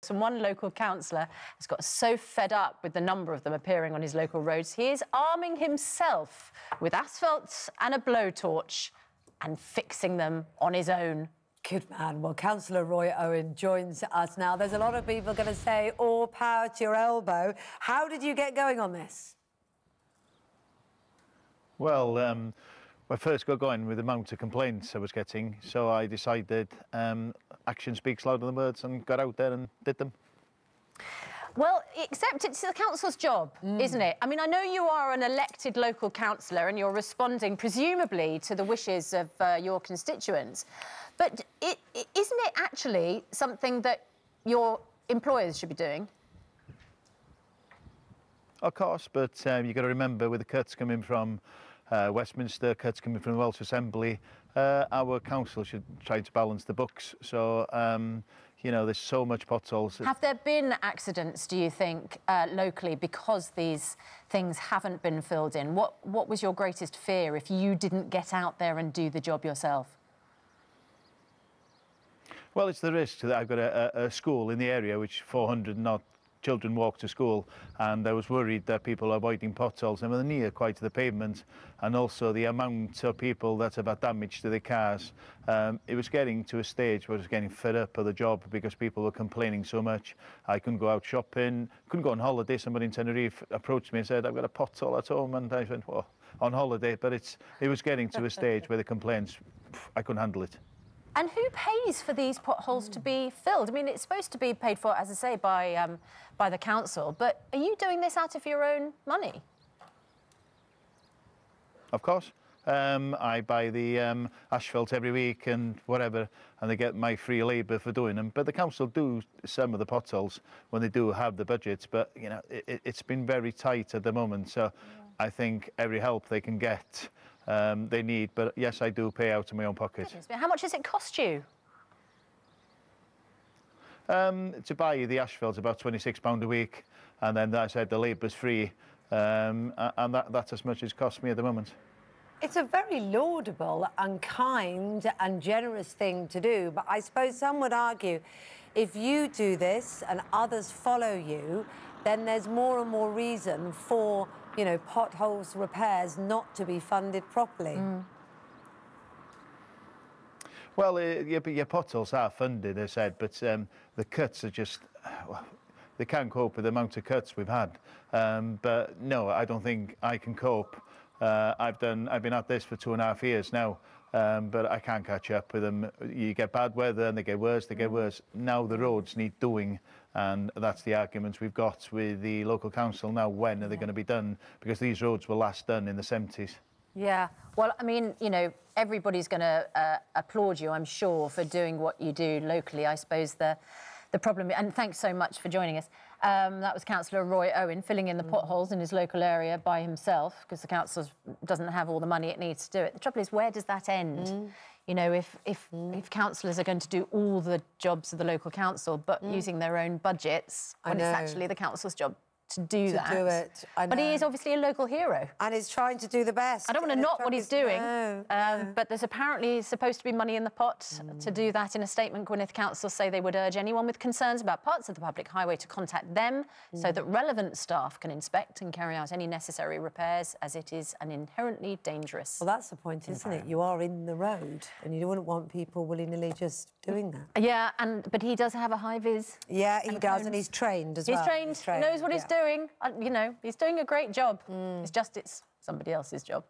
And one local councillor has got so fed up with the number of them appearing on his local roads, he is arming himself with asphalt and a blowtorch and fixing them on his own. Good man. Well, Councillor Roy Owen joins us now. There's a lot of people going to say, all power to your elbow. How did you get going on this? Well, I first got going with the amount of complaints I was getting, so I decided action speaks louder than words and got out there and did them. Well, except it's the council's job, isn't it? I mean, I know you are an elected local councillor and you're responding presumably to the wishes of your constituents, but isn't it actually something that your employers should be doing? Of course, but you've got to remember with the cuts coming from Westminster, cuts coming from the Welsh Assembly, our council should try to balance the books. So, you know, there's so much potholes. Have there been accidents, do you think, locally because these things haven't been filled in? What was your greatest fear if you didn't get out there and do the job yourself? Well, it's the risk that I've got a school in the area which 400 not children walk to school, and I was worried that people are avoiding potholes and they're near quite to the pavement, and also the amount of people that have had damage to their cars. It was getting to a stage where I was getting fed up of the job because people were complaining so much. I couldn't go out shopping, couldn't go on holiday. Somebody in Tenerife approached me and said, I've got a pothole at home, and I went, well, on holiday, but it was getting to a stage where the complaints, I couldn't handle it. And who pays for these potholes to be filled? I mean, it's supposed to be paid for, as I say, by the council, but are you doing this out of your own money? Of course. I buy the asphalt every week and whatever, and they get my free labour for doing them. But the council do some of the potholes when they do have the budgets, but, you know, it's been very tight at the moment, so I think every help they can get they need, but yes, I do pay out of my own pocket. How much does it cost you? To buy the asphalt, about £26 a week, and then, as I said, the labour's free, and that's as much as it costs me at the moment. It's a very laudable and kind and generous thing to do, but I suppose some would argue if you do this and others follow you, then there's more and more reason for, you know, potholes repairs not to be funded properly. Well, your potholes are funded, as I said, but the cuts are just, well, they can't cope with the amount of cuts we've had. But no, I don't think I can cope. I've been at this for 2.5 years now, but I can't catch up with them. You get bad weather and they get worse, Now the roads need doing, and that's the arguments we've got with the local council now. When are they going to be done? Because these roads were last done in the 70s. Yeah, well, I mean, you know, everybody's going to applaud you, I'm sure, for doing what you do locally. I suppose the problem, and thanks so much for joining us. That was Councillor Roy Owen filling in the potholes in his local area by himself because the council doesn't have all the money it needs to do it. The trouble is, where does that end? You know, if councillors are going to do all the jobs of the local council but using their own budgets, when it's actually the council's job to do that. But he is obviously a local hero. And he's trying to do the best. I don't want to knock what he's doing, but there's apparently supposed to be money in the pot to do that. In a statement, Gwynedd Council say they would urge anyone with concerns about parts of the public highway to contact them so that relevant staff can inspect and carry out any necessary repairs, as it is an inherently dangerous Well, that's the point, isn't it? You are in the road and you wouldn't want people willy-nilly just doing that. Yeah, but he does have a high-vis. Yeah, he does, and he's trained as well. He's trained, knows what he's doing. You know, he's doing a great job. It's just somebody else's job.